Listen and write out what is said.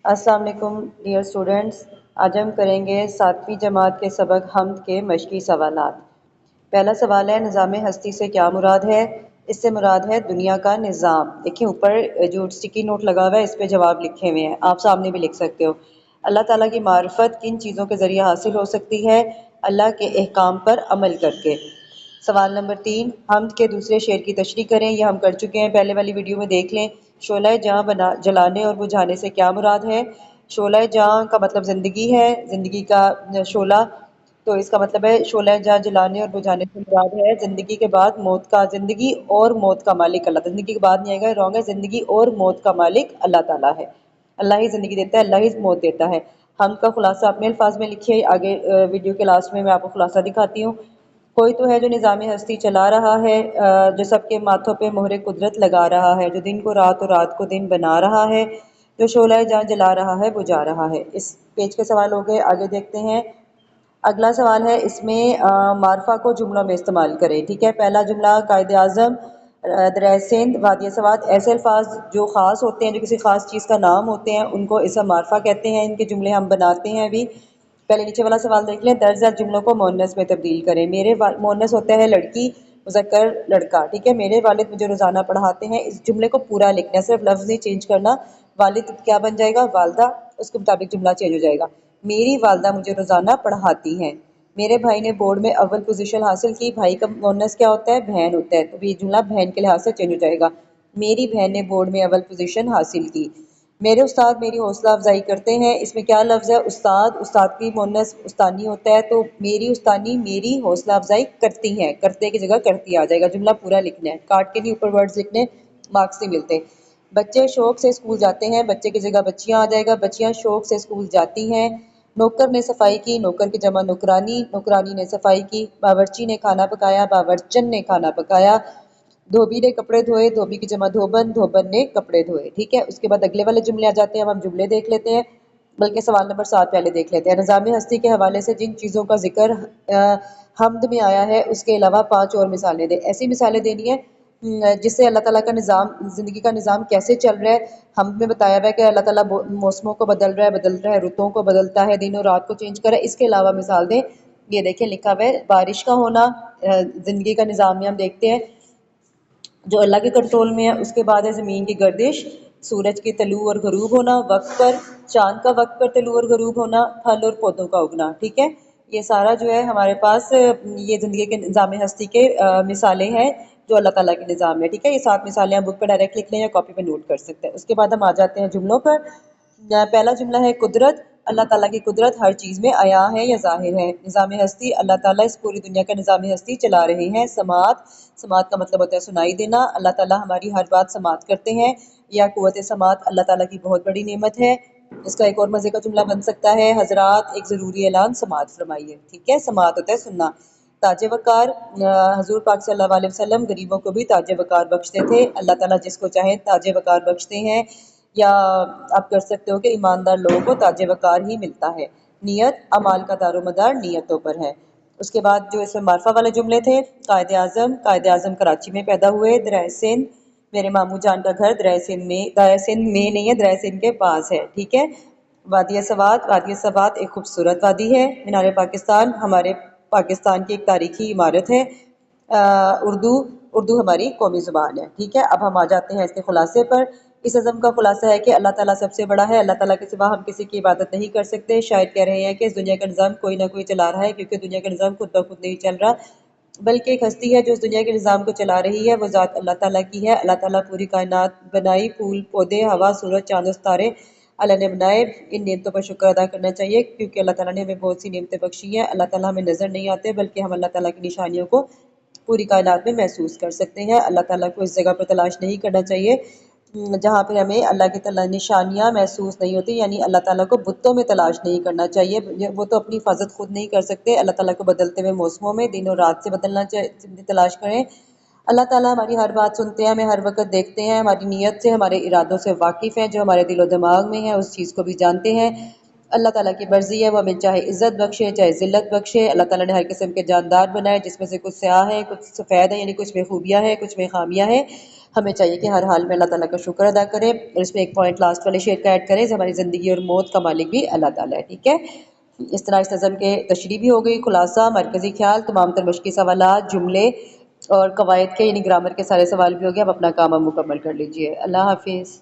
السلام علیکم dear students, آج ہم کریں گے 7ویں جماعت کے سبق حمد کے مشقی سوالات۔ پہلا سوال ہے، نظام ہستی سے کیا مراد ہے؟ اس سے مراد ہے دنیا کا نظام۔ دیکھیں اوپر جو اسٹکی نوٹ لگا ہوا ہے اس پہ جواب لکھے ہوئے ہیں، آپ سامنے بھی لکھ سکتے ہو۔ اللہ تعالیٰ کی معرفت کن چیزوں کے ذریعے حاصل ہو سکتی ہے؟ اللہ کے احکام پر عمل کر کے۔ سوال نمبر 3، حمد کے دوسرے شعر کی تشریح کریں۔ یہ ہم کر چکے ہیں، پہلے والی ویڈیو میں دیکھ لیں۔ شعلہ جہاں جلانے اور بجھانے سے کیا مراد ہے؟ شعلہ جہاں کا مطلب زندگی ہے، زندگی کا شعلہ، تو اس کا مطلب ہے شعلہ جہاں جلانے اور بجھانے سے مراد ہے زندگی کے بعد موت کا، زندگی اور موت کا مالک اللہ تعالیٰ۔ زندگی کے بعد نہیں آئے گا، رانگ ہے، زندگی اور موت کا مالک اللہ تعالیٰ ہے۔ اللہ ہی زندگی دیتا ہے، اللہ ہی موت دیتا ہے۔ حمد کا خلاصہ اپنے الفاظ میں لکھیے، آگے ویڈیو کے لاسٹ میں آپ کو خلاصہ دکھاتی ہوں۔ کوئی تو ہے جو نظام ہستی چلا رہا ہے، جو سب کے ماتھوں پہ مہر قدرت لگا رہا ہے، جو دن کو رات اور رات کو دن بنا رہا ہے، جو شعلہ جہاں جلا رہا ہے بجھا رہا ہے۔ اس پیج کے سوال ہو گئے، آگے دیکھتے ہیں۔ اگلا سوال ہے، اس میں معرفہ کو جملوں میں استعمال کریں، ٹھیک ہے۔ پہلا جملہ، قائد اعظم دریا سندھ وادی سوات۔ ایسے الفاظ جو خاص ہوتے ہیں، جو کسی خاص چیز کا نام ہوتے ہیں، ان کو اسم معرفہ کہتے ہیں۔ ان کے جملے ہم بناتے ہیں ابھی۔ پہلے نیچے والا سوال دیکھ لیں، درج ذیل جملوں کو مؤنث میں تبدیل کریں۔ میرے مؤنث ہوتا ہے لڑکی، مذکر لڑکا، ٹھیک ہے۔ میرے والد مجھے روزانہ پڑھاتے ہیں، اس جملے کو پورا لکھنا ہے، صرف لفظ نہیں چینج کرنا۔ والد کیا بن جائے گا؟ والدہ، اس کے مطابق جملہ چینج ہو جائے گا۔ میری والدہ مجھے روزانہ پڑھاتی ہیں۔ میرے بھائی نے بورڈ میں اول پوزیشن حاصل کی، بھائی کا مؤنث کیا ہوتا ہے؟ بہن ہوتا ہے، تو یہ جملہ بہن کے لحاظ سے چینج ہو جائے گا۔ میری بہن نے بورڈ میں اول پوزیشن حاصل کی۔ میرے استاد میری حوصلہ افزائی کرتے ہیں، اس میں کیا لفظ ہے؟ استاد، استاد کی مؤنث استانی ہوتا ہے، تو میری استانی میری حوصلہ افزائی کرتی ہیں، کرتے کی جگہ کرتی آ جائے گا۔ جملہ پورا لکھنا ہے، کاٹ کے نہیں اوپر ورڈز لکھنے، مارکس نہیں ملتے۔ بچے شوق سے اسکول جاتے ہیں، بچے کی جگہ بچیاں آ جائے گا، بچیاں شوق سے اسکول جاتی ہیں۔ نوکر نے صفائی کی، نوکر کی جمع نوکرانی، نوکرانی نے صفائی کی۔ باورچی نے کھانا پکایا، باورچن نے کھانا پکایا۔ دھوبی نے کپڑے دھوئے، دھوبی کی جمع دھوبن، دھوبن نے کپڑے دھوئے، ٹھیک ہے۔ اس کے بعد اگلے والے جملے آ جاتے ہیں، اب ہم جملے دیکھ لیتے ہیں، بلکہ سوال نمبر 7 پہلے دیکھ لیتے ہیں۔ نظام ہستی کے حوالے سے جن چیزوں کا ذکر حمد میں آیا ہے، اس کے علاوہ 5 اور مثالیں دیں۔ ایسی مثالیں دینی ہے جس سے اللہ تعالیٰ کا نظام، زندگی کا نظام کیسے چل رہا ہے۔ حمد میں بتایا ہوا ہے کہ اللہ تعالیٰ موسموں کو بدل رہا ہے، رتوں کو بدلتا ہے، دن اور رات کو چینج کر رہا ہے۔ اس کے علاوہ مثال دیں، یہ دیکھیں لکھا ہوا ہے، بارش کا ہونا زندگی کا نظام میں ہم دیکھتے ہیں جو اللہ کے کنٹرول میں ہے۔ اس کے بعد ہے زمین کی گردش، سورج کے طلوع اور غروب ہونا وقت پر، چاند کا وقت پر طلوع اور غروب ہونا، پھل اور پودوں کا اگنا، ٹھیک ہے۔ یہ سارا جو ہے ہمارے پاس یہ زندگی کے نظام ہستی کے مثالیں ہیں جو اللہ تعالیٰ کے نظام میں، ٹھیک ہے۔ یہ 7 مثالیں آپ بک پہ ڈائریکٹ لکھ لیں یا کاپی پہ نوٹ کر سکتے ہیں۔ اس کے بعد ہم آ جاتے ہیں جملوں پر۔ پہلا جملہ ہے قدرت، اللہ تعالیٰ کی قدرت ہر چیز میں عیاں ہے یا ظاہر ہے۔ نظام ہستی، اللہ تعالیٰ اس پوری دنیا کا نظام ہستی چلا رہے ہیں۔ سماعت، سماعت کا مطلب ہوتا ہے سنائی دینا، اللہ تعالیٰ ہماری ہر بات سماعت کرتے ہیں، یا قوت سماعت اللہ تعالیٰ کی بہت بڑی نعمت ہے۔ اس کا ایک اور مزے کا جملہ بن سکتا ہے، حضرات ایک ضروری اعلان سماعت فرمائیے، ٹھیک ہے۔ سماعت ہوتا ہے سننا۔ تاج وقار، حضور پاک صلی اللہ علیہ وسلم غریبوں کو بھی تاج وقار بخشتے تھے، اللہ تعالیٰ جس کو چاہے تاج وقار بخشتے ہیں، یا آپ کر سکتے ہو کہ ایماندار لوگوں کو تاج وقار ہی ملتا ہے۔ نیت، اعمال کا دار و مدار نیتوں پر ہے۔ اس کے بعد جو اس میں معرفہ والے جملے تھے، قائد اعظم، قائد اعظم کراچی میں پیدا ہوئے، دریا سندھ، میرے ماموں جان کا گھر دریا سندھ میں نہیں ہے، دریا سندھ کے پاس ہے، ٹھیک ہے۔ وادی سوات، وادی سوات ایک خوبصورت وادی ہے۔ مینار پاکستان ہمارے پاکستان کی ایک تاریخی عمارت ہے۔ اردو ہماری قومی زبان ہے، ٹھیک ہے۔ اب ہم آ جاتے ہیں اس کے خلاصے پر۔ اس عزم کا خلاصہ ہے کہ اللہ تعالیٰ سب سے بڑا ہے، اللہ تعالیٰ کے سوا ہم کسی کی عبادت نہیں کر سکتے۔ شاید کہہ رہے ہیں کہ اس دنیا کا نظام کوئی نہ کوئی چلا رہا ہے، کیونکہ دنیا کا نظام خود بخود نہیں چل رہا، بلکہ ایک ہستی ہے جو اس دنیا کے نظام کو چلا رہی ہے، وہ ذات اللہ تعالیٰ کی ہے۔ اللہ تعالیٰ پوری کائنات بنائی، پھول پودے، ہوا، سورج، چاند و ستارے اللہ نے بنائے۔ ان نعمتوں پر شکر ادا کرنا چاہیے، کیونکہ اللہ تعالیٰ نے ہمیں بہت سی نعمتیں بخشی ہیں۔ اللہ تعالیٰ ہمیں نظر نہیں آتے، بلکہ ہم اللہ تعالیٰ کی نشانیوں کو پوری کائنات میں محسوس کر سکتے ہیں۔ اللہ تعالیٰ کو اس جگہ پر تلاش نہیں کرنا چاہیے جہاں پہ ہمیں اللہ کی نشانیاں محسوس نہیں ہوتی، یعنی اللہ تعالیٰ کو بتوں میں تلاش نہیں کرنا چاہیے، وہ تو اپنی حفاظت خود نہیں کر سکتے۔ اللہ تعالیٰ کو بدلتے ہوئے موسموں میں دن اور رات سے بدلنا تلاش کریں۔ اللہ تعالیٰ ہماری ہر بات سنتے ہیں، ہمیں ہر وقت دیکھتے ہیں، ہماری نیت سے، ہمارے ارادوں سے واقف ہیں، جو ہمارے دل و دماغ میں ہے اس چیز کو بھی جانتے ہیں۔ اللہ تعالیٰ کی مرضی ہے، وہ ہمیں چاہے عزت بخشے چاہے ذلت بخشے۔ اللہ تعالیٰ نے ہر قسم کے جاندار بنائے، جس میں سے کچھ سیاہ ہے، کچھ سفید ہے، یعنی کچھ میں خوبیاں ہیں، کچھ میں خامیاں ہیں۔ ہمیں چاہیے کہ ہر حال میں اللہ تعالیٰ کا شکر ادا کریں، اور اس میں ایک پوائنٹ لاسٹ والے شیئر کا ایڈ کریں، ہماری زندگی اور موت کا مالک بھی اللہ تعالیٰ ہے، ٹھیک ہے؟ اس طرح اس نظم کے تشریح بھی ہو گئی، خلاصہ، مرکزی خیال، تمام تر مشقی سوالات، جملے اور قواعد کے یعنی گرامر کے سارے سوال بھی ہو گئے، اب اپنا کام اب مکمل کر لیجئے۔ اللہ حافظ۔